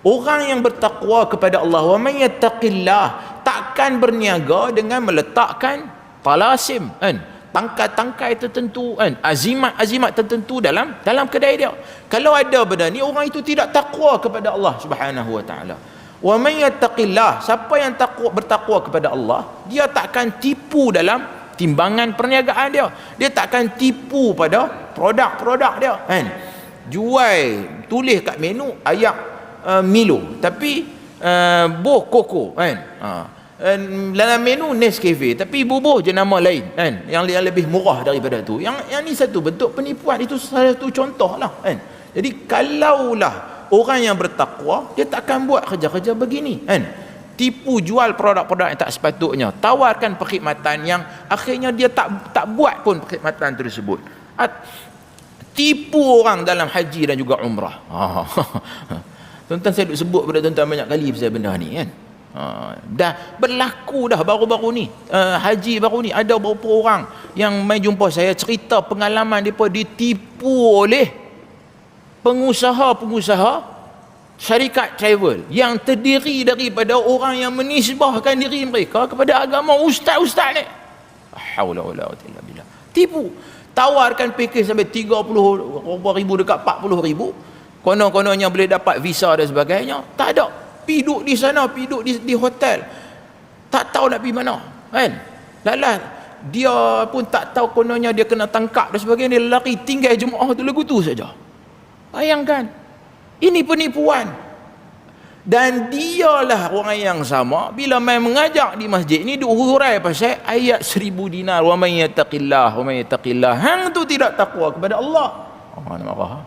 Orang yang bertakwa kepada Allah, wa may yattaqillah, takkan berniaga dengan meletakkan talasim kan, tangkai-tangkai tertentu kan, azimat-azimat tertentu dalam kedai dia. Kalau ada benda ni, orang itu tidak takwa kepada Allah Subhanahu wa taala. Wa may yattaqillah, siapa yang bertakwa kepada Allah, dia takkan tipu dalam timbangan perniagaan dia. Dia takkan tipu pada produk-produk dia kan. Jual, tulis kat menu ayat Milo tapi boh koko kan. Dalam menu Nescafe tapi bubuh je nama lain kan, yang lebih murah daripada tu. Yang ni satu bentuk penipuan, itu salah satu contoh lah kan. Jadi kalaulah orang yang bertakwa, dia takkan buat kerja-kerja begini kan, tipu jual produk-produk yang tak sepatutnya, tawarkan perkhidmatan yang akhirnya dia tak buat pun perkhidmatan tersebut, tipu orang dalam haji dan juga umrah. Tuan-tuan, saya duk sebut pada tuan-tuan banyak kali pasal benda ni kan. Dah berlaku dah baru-baru ni, haji baru ni ada beberapa orang yang mai jumpa saya cerita pengalaman mereka ditipu oleh pengusaha-pengusaha syarikat travel yang terdiri daripada orang yang menisbahkan diri mereka kepada agama ustaz-ustaz ni. Haula wala quwwata illa billah. Tipu. Tawarkan package sampai 30 ribu dekat 40 ribu. Konon-kononnya boleh dapat visa dan sebagainya. Tak ada. Piduk di sana, piduk di hotel. Tak tahu nak pergi mana. Kan? Lalas. Dia pun tak tahu, kononnya dia kena tangkap dan sebagainya. Dia lari tinggal jemaah tu lagu tu saja. Bayangkan. Ini penipuan. Dan dialah orang yang sama bila main mengajak di masjid ni duk hurai pasal ayat 1000 dinar, wa may yattaqillah, hang tu tidak takwa kepada Allah. Nak marah.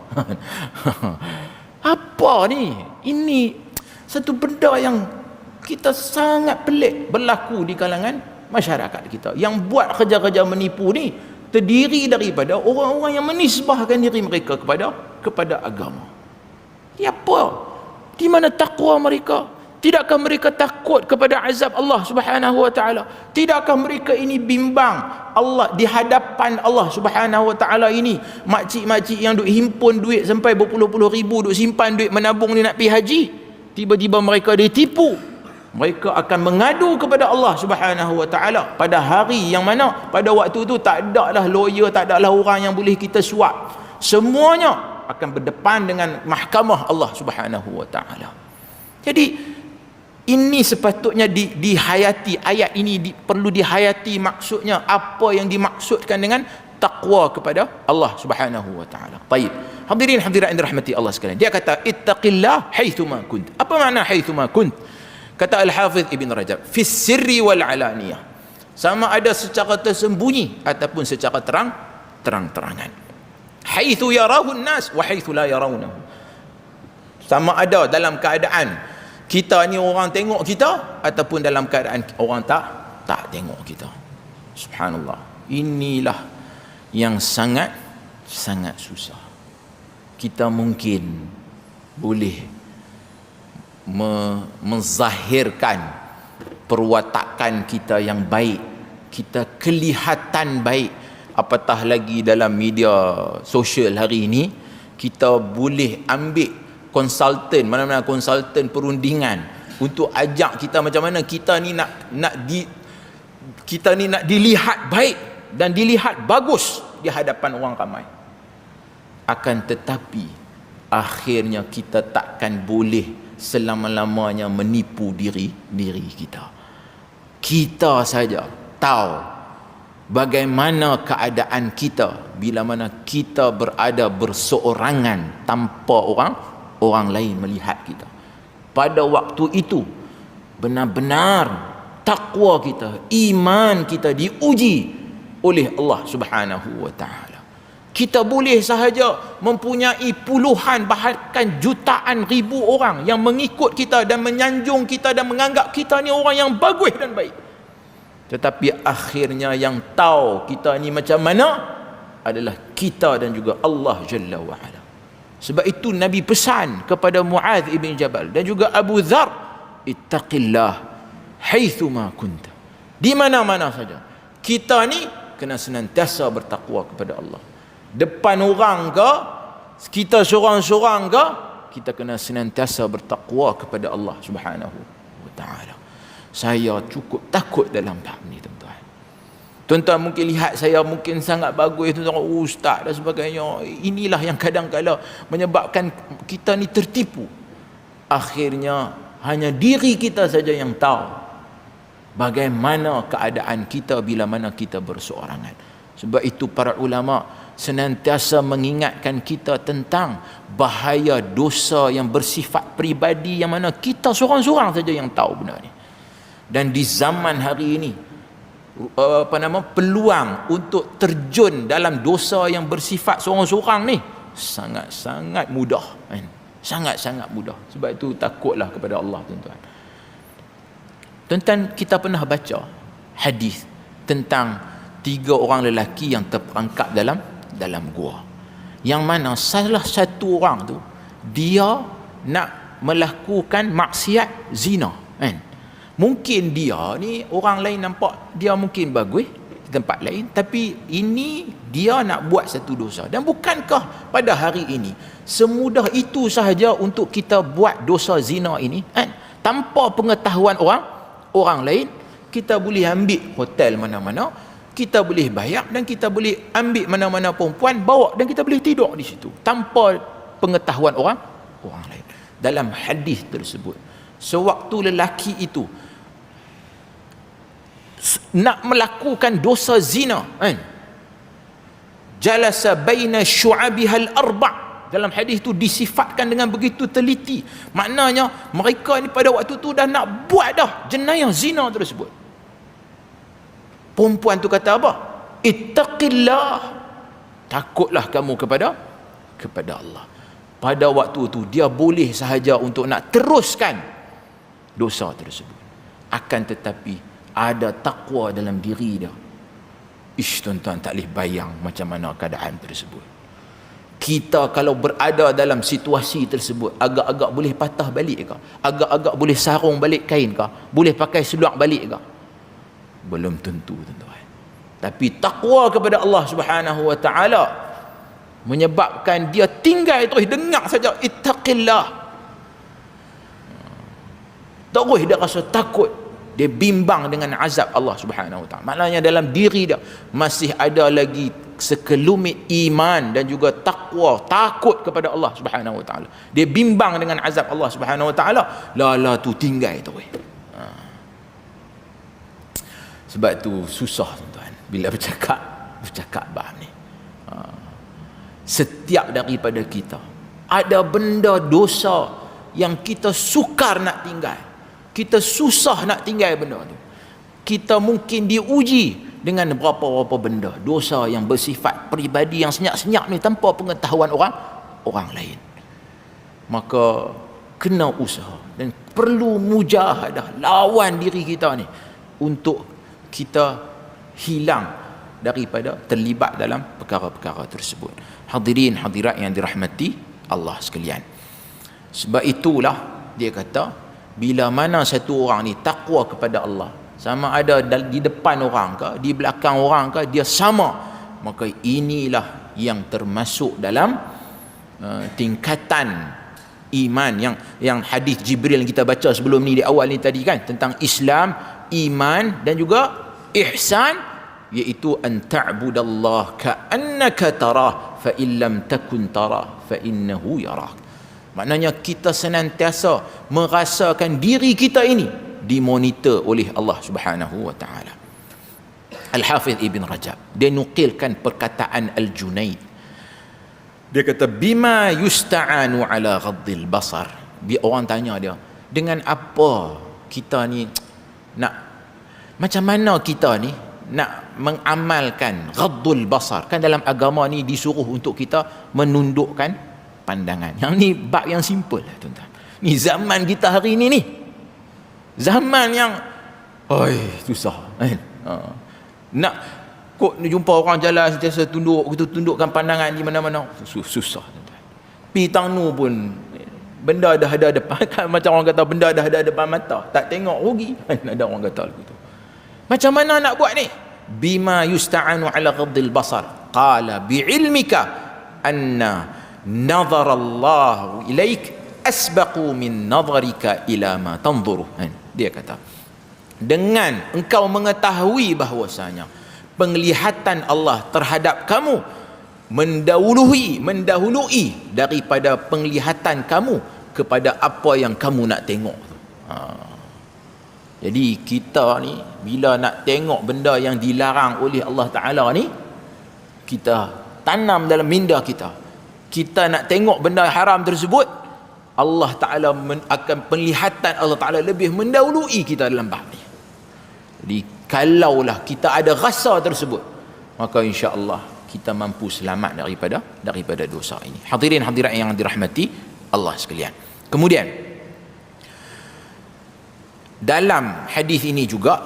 Apa ni? Ini satu benda yang kita sangat pelik berlaku di kalangan masyarakat kita. Yang buat kerja-kerja menipu ni terdiri daripada orang-orang yang menisbahkan diri mereka kepada agama. Apa? Di mana takwa mereka? Tidakkah mereka takut kepada azab Allah Subhanahu wa taala? Tidakkah mereka ini bimbang Allah di hadapan Allah Subhanahu wa taala ini? Makcik-makcik yang duk himpun duit sampai berpuluh-puluh ribu, duk simpan duit menabung ni nak pergi haji, tiba-tiba mereka ditipu. Mereka akan mengadu kepada Allah Subhanahu wa taala pada hari yang mana pada waktu tu tak ada lah lawyer, tak ada lah orang yang boleh kita suap. Semuanya akan berdepan dengan mahkamah Allah Subhanahu wa taala. Jadi ini sepatutnya dihayati. Ayat ini perlu dihayati, maksudnya apa yang dimaksudkan dengan takwa kepada Allah Subhanahu wa taala. Baik. Hadirin hadirat yang dirahmati Allah sekalian. Dia kata ittaqillah haitsuma kunt. Apa makna haitsuma kunt? Kata Al-Hafiz Ibn Rajab, fis sirri wal alaniyah. Sama ada secara tersembunyi ataupun secara terang-terangan. Haitsu yarahu an-nas wa haitsu la yarawnahu. Sama ada dalam keadaan kita ni orang tengok kita ataupun dalam keadaan orang tak tengok kita. Subhanallah. Inilah yang sangat susah. Kita mungkin boleh menzahirkan perwatakan kita yang baik, kita kelihatan baik, apatah lagi dalam media sosial hari ini kita boleh ambil konsultan, mana-mana konsultan perundingan untuk ajak kita macam mana kita ni kita ni nak dilihat baik dan dilihat bagus di hadapan orang ramai. Akan tetapi akhirnya kita takkan boleh selama-lamanya menipu diri kita. Kita saja tahu bagaimana keadaan kita bila mana kita berada berseorangan tanpa orang lain melihat kita. Pada waktu itu benar-benar takwa kita, iman kita diuji oleh Allah Subhanahu wa taala. Kita boleh sahaja mempunyai puluhan bahkan jutaan ribu orang yang mengikut kita dan menyanjung kita dan menganggap kita ni orang yang bagus dan baik. Tetapi akhirnya yang tahu kita ni macam mana adalah kita dan juga Allah Jalla wa'ala. Sebab itu Nabi pesan kepada Muadz ibn Jabal dan juga Abu Dhar, ittaqillah haitsuma kunta. Di mana-mana saja kita ni kena senantiasa bertakwa kepada Allah. Depan orang ke, kita seorang-seorang ke, kita kena senantiasa bertakwa kepada Allah Subhanahu wa taala. Saya cukup takut dalam bab ni, tuan-tuan. Tuan-tuan mungkin lihat saya mungkin sangat bagus, tuan-tuan, ustaz dan sebagainya. Inilah yang kadang-kadang menyebabkan kita ni tertipu. Akhirnya hanya diri kita saja yang tahu bagaimana keadaan kita bila mana kita berseorangan. Sebab itu para ulama senantiasa mengingatkan kita tentang bahaya dosa yang bersifat peribadi, yang mana kita seorang-seorang saja yang tahu benda ni. Dan di zaman hari ini peluang untuk terjun dalam dosa yang bersifat seorang-seorang ni sangat-sangat mudah, kan? Sangat-sangat mudah. Sebab itu takutlah kepada Allah, tuan-tuan. Tuan-tuan, kita pernah baca hadis tentang 3 orang lelaki yang terperangkap dalam gua, yang mana salah satu orang tu dia nak melakukan maksiat zina, kan? Mungkin dia ni orang lain nampak dia mungkin bagus, di tempat lain, tapi ini dia nak buat satu dosa. Dan bukankah pada hari ini semudah itu sahaja untuk kita buat dosa zina ini, kan? Tanpa pengetahuan orang lain, kita boleh ambil hotel mana-mana, kita boleh bayar, dan kita boleh ambil mana-mana perempuan, bawa, dan kita boleh tidur di situ tanpa pengetahuan orang lain. Dalam hadis tersebut, sewaktu lelaki itu nak melakukan dosa zina, kan, jalasa baina syu'abihal arba', dalam hadis itu disifatkan dengan begitu teliti. Maknanya mereka ni pada waktu tu dah nak buat dah jenayah zina tersebut. Perempuan tu kata apa? Ittaqillah, takutlah kamu kepada Allah. Pada waktu tu dia boleh sahaja untuk nak teruskan dosa tersebut, akan tetapi ada takwa dalam diri dia. Tuan-tuan tak boleh bayang macam mana keadaan tersebut. Kita kalau berada dalam situasi tersebut, agak-agak boleh patah balik ke? Agak-agak boleh sarung balik kain ke? Boleh pakai seluar balik ke? Belum tentu, tuan-tuan. Tapi takwa kepada Allah Subhanahu wa taala menyebabkan dia tinggal terus dengar saja ittaqillah, terus dia rasa takut, dia bimbang dengan azab Allah Subhanahu wa taala. Maknanya dalam diri dia masih ada lagi sekelumit iman dan juga takwa, takut kepada Allah Subhanahu wa taala. Dia bimbang dengan azab Allah Subhanahu wa taala, la tu tinggal terus. Sebab tu susah, tuan-tuan, bila bercakap bab ni. Setiap daripada kita ada benda dosa yang kita sukar nak tinggal, kita susah nak tinggal benda tu. Kita mungkin diuji dengan berapa-berapa benda dosa yang bersifat peribadi, yang senyap-senyap ni tanpa pengetahuan orang lain. Maka kena usaha dan perlu mujahadah, lawan diri kita ni untuk kita hilang daripada terlibat dalam perkara-perkara tersebut. Hadirin hadirat yang dirahmati Allah sekalian. Sebab itulah dia kata, bila mana satu orang ni takwa kepada Allah, sama ada di depan orang ke, di belakang orang ke, dia sama, maka inilah yang termasuk dalam tingkatan iman yang hadis Jibril yang kita baca sebelum ni di awal ni tadi kan, tentang Islam, iman dan juga ihsan, iaitu an ta'budallah ka'annaka tarah fa in lam takun tarah fa innahu yarak. Maknanya kita senantiasa merasakan diri kita ini dimonitor oleh Allah Subhanahu wa taala. Al-Hafiz Ibn Rajab dia nukilkan perkataan Al-Junaid. Dia kata bima yusta'anu ala ghaddil basar. Bila orang tanya dia, dengan apa kita ni nak, macam mana kita ni nak mengamalkan ghaddul basar? Kan dalam agama ni disuruh untuk kita menundukkan pandangan. Yang ni bab yang simple lah, tuan-tuan. Ni zaman kita hari ni ni. Zaman yang susah kan? Nak kok jumpa orang jalan sentiasa tundukkan pandangan di mana-mana, susah, tuan-tuan. Pi tangnu pun benda dah ada depan kan, macam orang kata benda dah ada depan mata, tak tengok rugi kan, ada orang kata begitu. Macam mana nak buat ni? Bima yusta'anu ala ghaddil basar, qala bi'ilmika anna nazara Allah ilaik asbaqu min nazarika ila ma tanzuru. Dia kata, dengan engkau mengetahui bahwasanya penglihatan Allah terhadap kamu mendahului daripada penglihatan kamu kepada apa yang kamu nak tengok. Jadi kita ni bila nak tengok benda yang dilarang oleh Allah Ta'ala ni, kita tanam dalam minda kita, kita nak tengok benda haram tersebut, Allah Ta'ala akan penglihatan Allah Ta'ala lebih mendahului kita dalam bab ni. Jadi kalaulah kita ada rasa tersebut, maka insya-Allah kita mampu selamat daripada dosa ini. Hadirin hadirat yang dirahmati Allah sekalian. Kemudian dalam hadis ini juga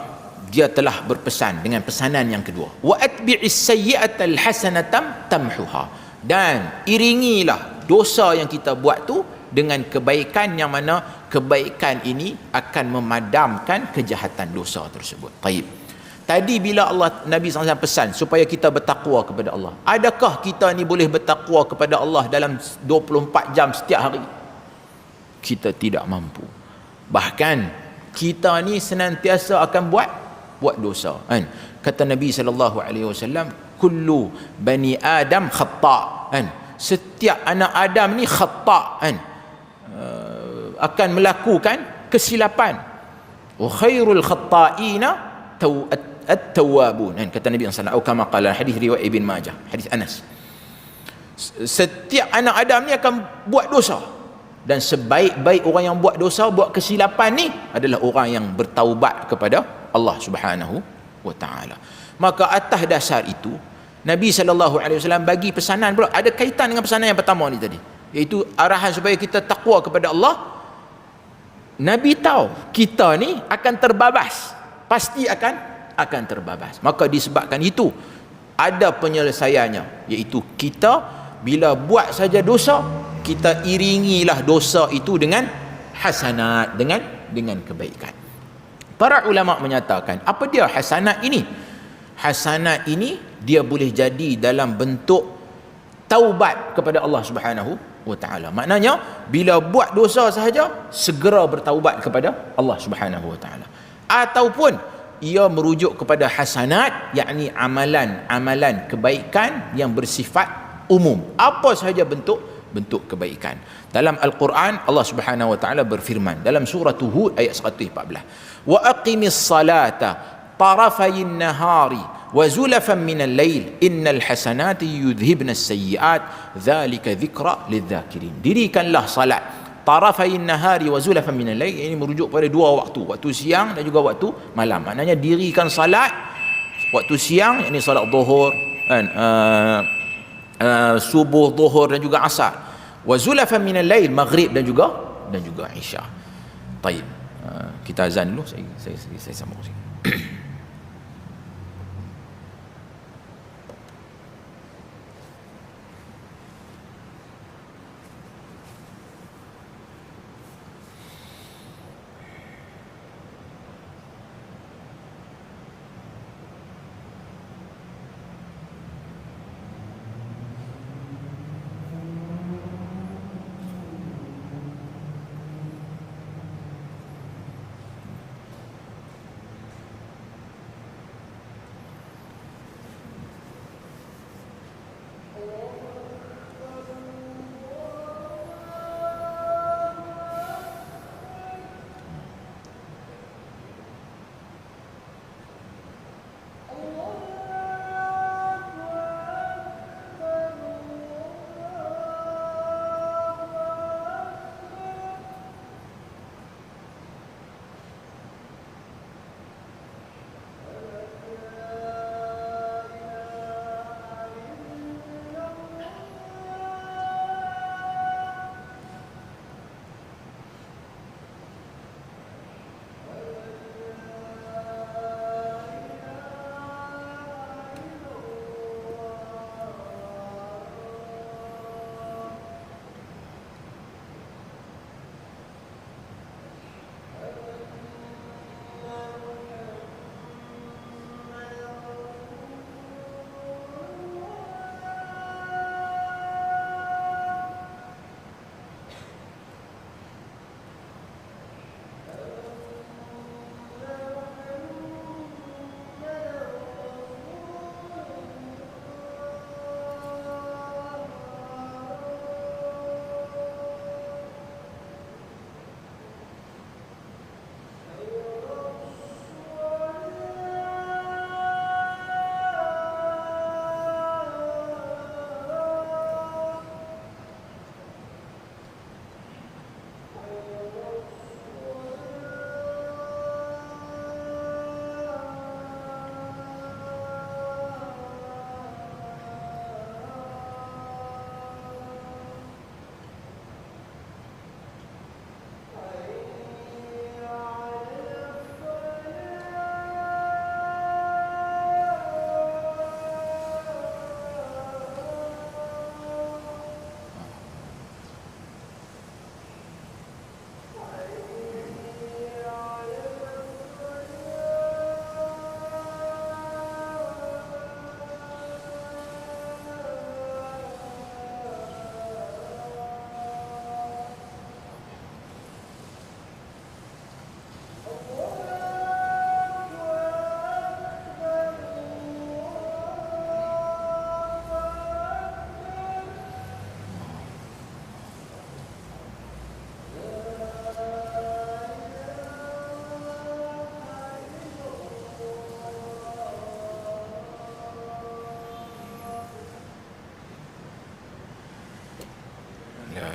dia telah berpesan dengan pesanan yang kedua, wa atbi'is sayyi'atal hasanata tamhuha, dan iringilah dosa yang kita buat tu dengan kebaikan, yang mana kebaikan ini akan memadamkan kejahatan dosa tersebut. Baik. Tadi bila Nabi SAW pesan supaya kita bertakwa kepada Allah, adakah kita ni boleh bertakwa kepada Allah dalam 24 jam setiap hari? Kita tidak mampu. Bahkan kita ni senantiasa akan buat dosa, kan? Kata Nabi SAW, kullu bani Adam khata', kan? Setiap anak Adam ni khata', kan? Akan melakukan kesilapan. Wa khairul khata'ina at-tawwabun, kan? Kata Nabi SAW, atau kama qala, hadis riwayat Ibn Majah, hadis Anas. Setiap anak Adam ni akan buat dosa, dan sebaik-baik orang yang buat dosa, buat kesilapan ni adalah orang yang bertaubat kepada Allah Subhanahu wa ta'ala. Maka atas dasar itu Nabi SAW bagi pesanan pula, ada kaitan dengan pesanan yang pertama ni tadi, iaitu arahan supaya kita takwa kepada Allah. Nabi tahu kita ni akan terbabas, pasti akan terbabas. Maka disebabkan itu ada penyelesaiannya, iaitu kita bila buat saja dosa, kita iringilah dosa itu dengan hasanat, dengan kebaikan. Para ulama menyatakan, apa dia hasanat ini? Hasanat ini dia boleh jadi dalam bentuk taubat kepada Allah Subhanahu wa ta'ala. Maknanya bila buat dosa sahaja, segera bertaubat kepada Allah Subhanahu wa ta'ala. Ataupun ia merujuk kepada hasanat, yakni amalan kebaikan yang bersifat umum. Apa sahaja bentuk kebaikan. Dalam Al-Quran Allah Subhanahu wa ta'ala berfirman dalam surah Hud ayat 114, wa aqimis salata tarafayin nahari wa zulafan minal lail innal hasanati yudhibnas sayyiat dzalika dzikra lidzakirin. Dirikanlah salat tarafayin nahari wa zulafan minal lail, ini merujuk pada dua waktu siang dan juga waktu malam. Maknanya dirikan salat waktu siang, ini salat zuhur, kan, subuh, zuhur dan juga asar. Wa zulafan minal lail, maghrib dan juga isya. Baik, kita azan dulu, saya sambung sikit.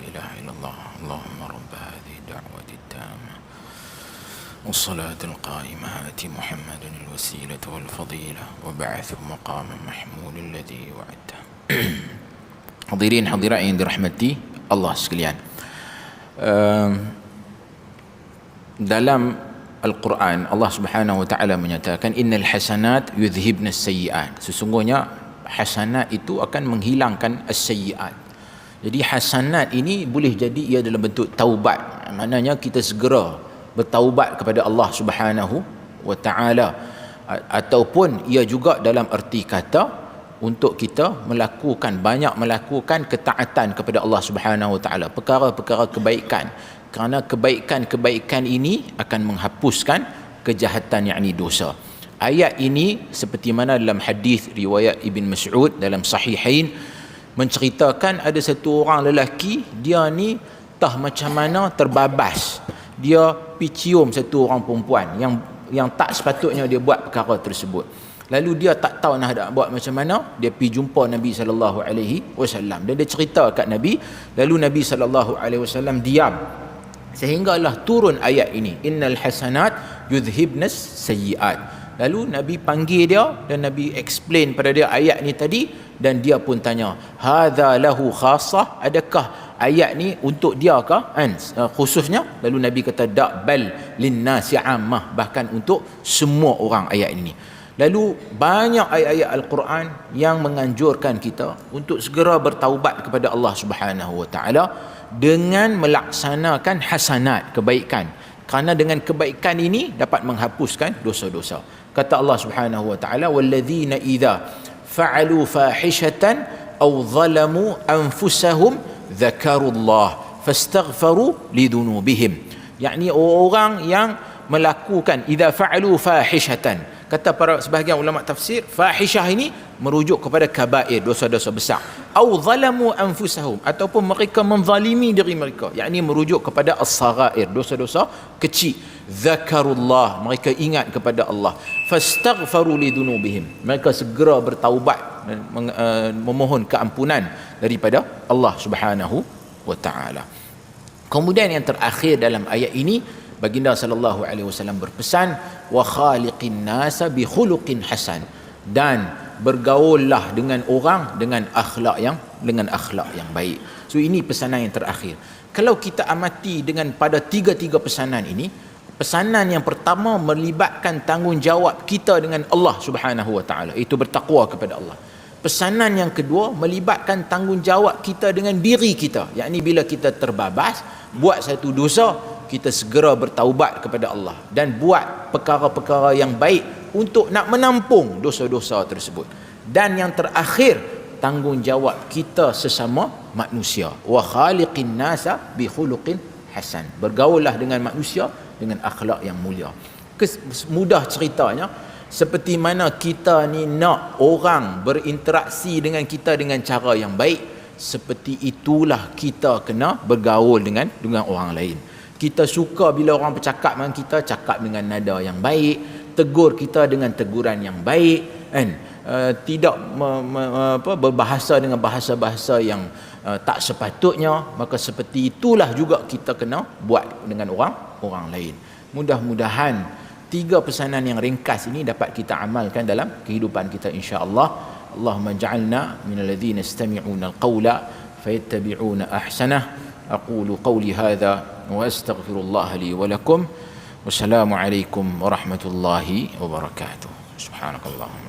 إله إلا الله اللهم رب هذه الدعوة التامة والصلاة القائمة آت محمدا الوسيلة والفضيلة وبعث مقاما محمول الذي وعدته. Hadirin hadirat yang dirahmati Allah sekalian, dalam Al-Quran Allah Subhanahu wa taala menyatakan innal hasanat yudhhibna as-sayyi'at. Sesungguhnya hasanat itu akan menghilangkan as-sayyi'at. Jadi hasanat ini boleh jadi ia dalam bentuk taubat. Maknanya kita segera bertaubat kepada Allah Subhanahu wa taala, ataupun ia juga dalam erti kata untuk kita melakukan ketaatan kepada Allah Subhanahu wa taala, perkara-perkara kebaikan, kerana kebaikan-kebaikan ini akan menghapuskan kejahatan, yakni dosa. Ayat ini seperti mana dalam hadis riwayat Ibn Mas'ud dalam Sahihain menceritakan ada satu orang lelaki, dia ni tah macam mana terbabas, dia pi cium satu orang perempuan yang tak sepatutnya dia buat perkara tersebut. Lalu dia tak tahu nak buat macam mana, dia pergi jumpa Nabi SAW dan dia cerita kat Nabi. Lalu Nabi SAW diam sehinggalah turun ayat ini, innal hasanat yudhhibnas sayyiat. Lalu Nabi panggil dia dan Nabi explain pada dia ayat ni tadi, dan dia pun tanya, hadza lahu khassah, adakah ayat ni untuk dia kah khususnya? Lalu Nabi kata, dak bal linnasi ammah, bahkan untuk semua orang ayat ini. Lalu banyak ayat-ayat Al-Quran yang menganjurkan kita untuk segera bertaubat kepada Allah Subhanahu wa taala dengan melaksanakan hasanat, kebaikan. Kerana dengan kebaikan ini dapat menghapuskan dosa-dosa. Kata Allah Subhanahu wa taala, walladzina idza fa'alu fahishatan aw zalamu anfusahum dzakarullah fastaghfaru lidunubihim. Yakni orang yang melakukan idza fa'alu fahishatan, kata para sebahagian ulama tafsir, fahishah ini merujuk kepada kabair, dosa-dosa besar. Au zalamu anfusahum, ataupun mereka menzalimi diri mereka, yakni merujuk kepada as-saghair, dosa-dosa kecil. Zakarullah, mereka ingat kepada Allah. Fastaghfaru lidunubihim, mereka segera bertaubat, memohon keampunan daripada Allah Subhanahu wa taala. Kemudian yang terakhir dalam ayat ini, baginda sallallahu alaihi wasallam berpesan, wa khaliqin nasa bi khuluqin hasan, dan bergaullah dengan orang dengan akhlak yang baik. So ini pesanan yang terakhir. Kalau kita amati dengan pada tiga-tiga pesanan ini, pesanan yang pertama melibatkan tanggungjawab kita dengan Allah Subhanahu wa taala, itu bertakwa kepada Allah. Pesanan yang kedua melibatkan tanggungjawab kita dengan diri kita, yakni bila kita terbabas buat satu dosa, kita segera bertaubat kepada Allah dan buat perkara-perkara yang baik untuk nak menampung dosa-dosa tersebut. Dan yang terakhir, tanggungjawab kita sesama manusia, wa khaliqin nasa bi khuluqin hasan, bergaullah dengan manusia dengan akhlak yang mulia. Mudah ceritanya, seperti mana kita ni nak orang berinteraksi dengan kita dengan cara yang baik, seperti itulah kita kena bergaul dengan orang lain. Kita suka bila orang bercakap dengan kita, cakap dengan nada yang baik, tegur kita dengan teguran yang baik, kan? Tidak berbahasa dengan bahasa-bahasa yang tak sepatutnya. Maka seperti itulah juga kita kena buat dengan orang lain. Mudah-mudahan tiga pesanan yang ringkas ini dapat kita amalkan dalam kehidupan kita, insya-Allah. Allahumma ja'alna minal ladzina yastami'una al-qawla fayattabi'una ahsanah. أقول قولي هذا وأستغفر الله لي ولكم والسلام عليكم ورحمة الله وبركاته. سبحانك اللهم